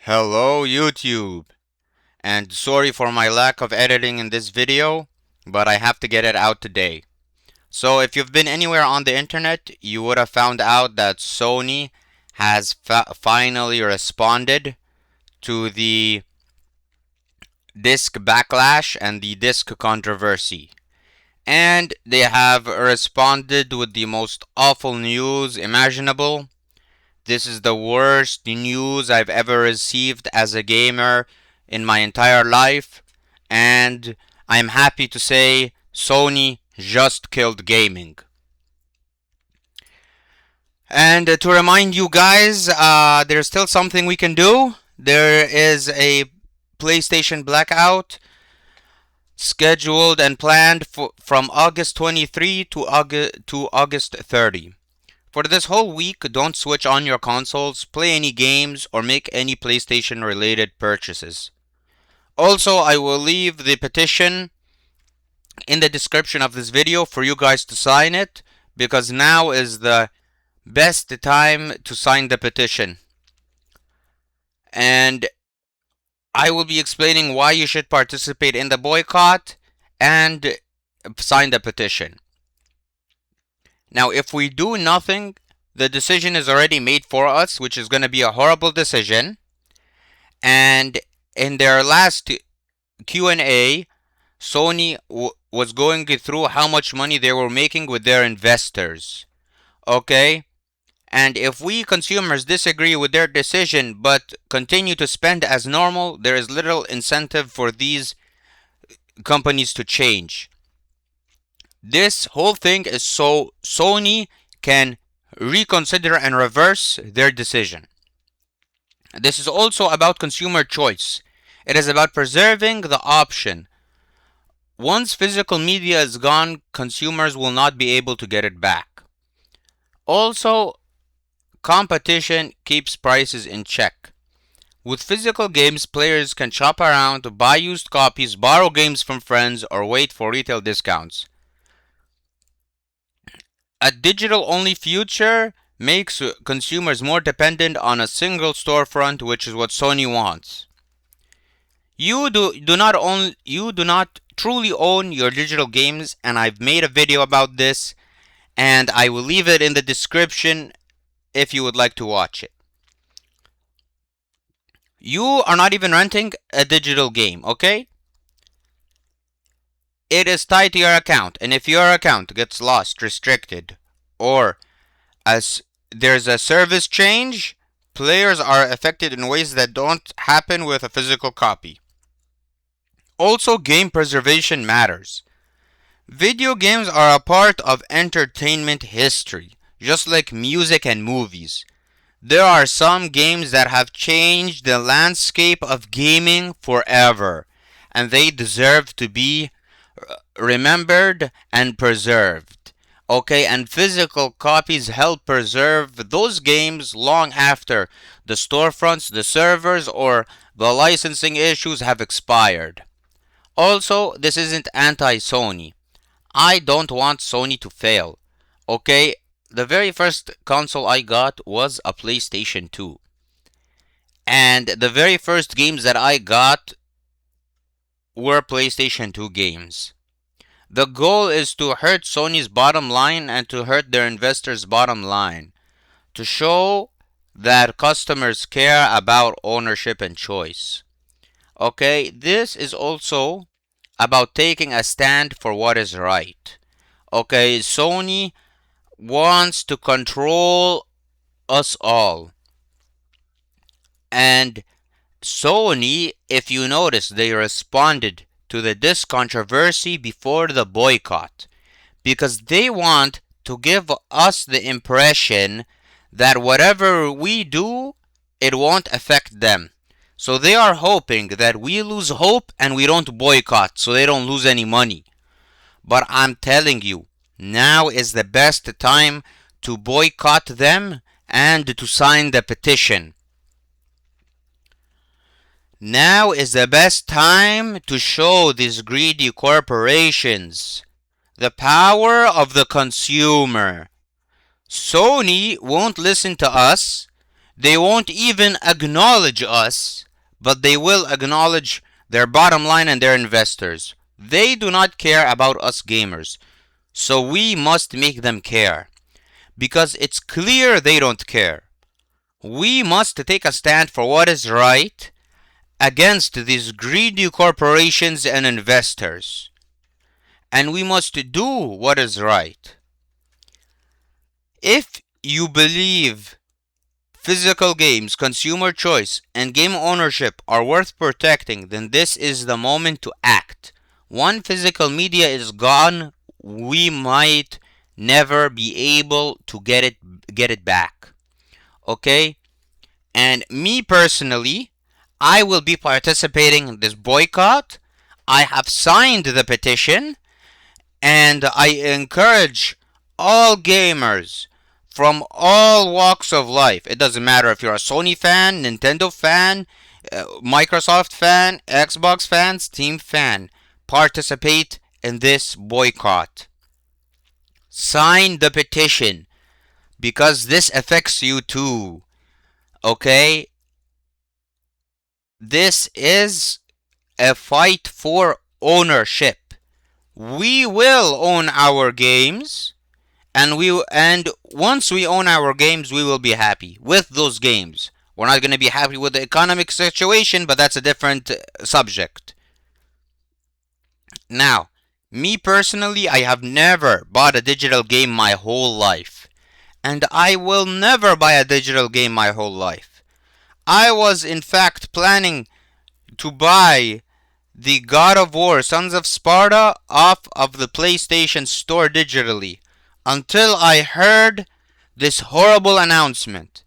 Hello YouTube, and sorry for my lack of editing in this video, but I have to get it out today. So if you've been anywhere on the internet, you would have found out that Sony has finally responded to the disc backlash and the disc controversy. And they have responded with the most awful news imaginable. This is the worst news I've ever received as a gamer in my entire life, and I'm happy to say Sony just killed gaming. And to remind you guys, there's still something we can do. There is a PlayStation blackout scheduled and planned from August 23 to August 30. For this whole week, don't switch on your consoles, play any games, or make any PlayStation related purchases. Also, I will leave the petition in the description of this video for you guys to sign it, because now is the best time to sign the petition. And I will be explaining why you should participate in the boycott and sign the petition. Now, if we do nothing, the decision is already made for us, which is going to be a horrible decision. And in their last Q&A, Sony was going through how much money they were making with their investors. Okay? And if we consumers disagree with their decision but continue to spend as normal, there is little incentive for these companies to change. This whole thing is so Sony can reconsider and reverse their decision. This is also about consumer choice. It is about preserving the option. Once physical media is gone, consumers will not be able to get it back. Also, competition keeps prices in check. With physical games, players can shop around, buy used copies, borrow games from friends, or wait for retail discounts. A digital-only future makes consumers more dependent on a single storefront, which is what Sony wants. You do not truly own your digital games, and I've made a video about this, and I will leave it in the description if you would like to watch it. You are not even renting a digital game, okay? It is tied to your account, and if your account gets lost, restricted, or as there's a service change, players are affected in ways that don't happen with a physical copy. Also, game preservation matters. Video games are a part of entertainment history, just like music and movies. There are some games that have changed the landscape of gaming forever, and they deserve to be remembered and preserved. Okay, and physical copies help preserve those games long after the storefronts, the servers, or the licensing issues have expired. Also, this isn't anti-Sony. I don't want Sony to fail. Okay, the very first console I got was a PlayStation 2. And the very first games that I got were PlayStation 2 games. The goal is to hurt Sony's bottom line and to hurt their investors' bottom line, to show that customers care about ownership and choice. Okay, this is also about taking a stand for what is right. Okay, Sony wants to control us all. And Sony, if you notice, they responded to this controversy before the boycott because they want to give us the impression that whatever we do, it won't affect them. So they are hoping that we lose hope and we don't boycott so they don't lose any money. But I'm telling you, now is the best time to boycott them and to sign the petition. Now is the best time to show these greedy corporations the power of the consumer. Sony won't listen to us They won't even acknowledge us, but they will acknowledge their bottom line and their investors. They do not care about us gamers. So we must make them care. Because it's clear they don't care. We must take a stand for what is right against these greedy corporations and investors. And we must do what is right. If you believe physical games, consumer choice, and game ownership are worth protecting, then this is the moment to act. One physical media is gone, we might never be able to get it back. Okay? And me personally, I will be participating in this boycott. I have signed the petition, and I encourage all gamers from all walks of life. It doesn't matter if you're a Sony fan, Nintendo fan, Microsoft fan, Xbox fan, Steam fan. Participate in this boycott. Sign the petition because this affects you too. Okay? This is a fight for ownership. We will own our games, and once we own our games, we will be happy with those games. We're not going to be happy with the economic situation, but that's a different subject. Now, me personally, I have never bought a digital game my whole life, and I will never buy a digital game my whole life. I was in fact planning to buy the God of War Sons of Sparta off of the PlayStation Store digitally until I heard this horrible announcement.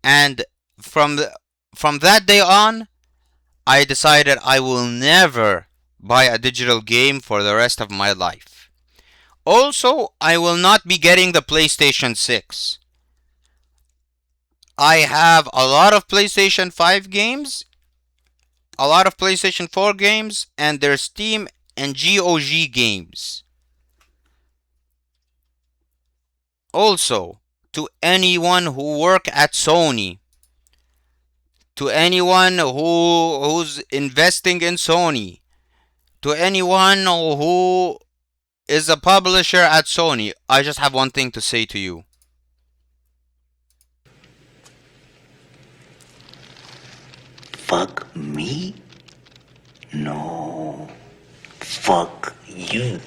And from the, from that day on, I decided I will never buy a digital game for the rest of my life. Also, I will not be getting the PlayStation 6. I have a lot of PlayStation 5 games, a lot of PlayStation 4 games, and their Steam and GOG games. Also, to anyone who work at Sony, to anyone who's investing in Sony, to anyone who is a publisher at Sony, I just have one thing to say to you. Fuck me? No. Fuck you.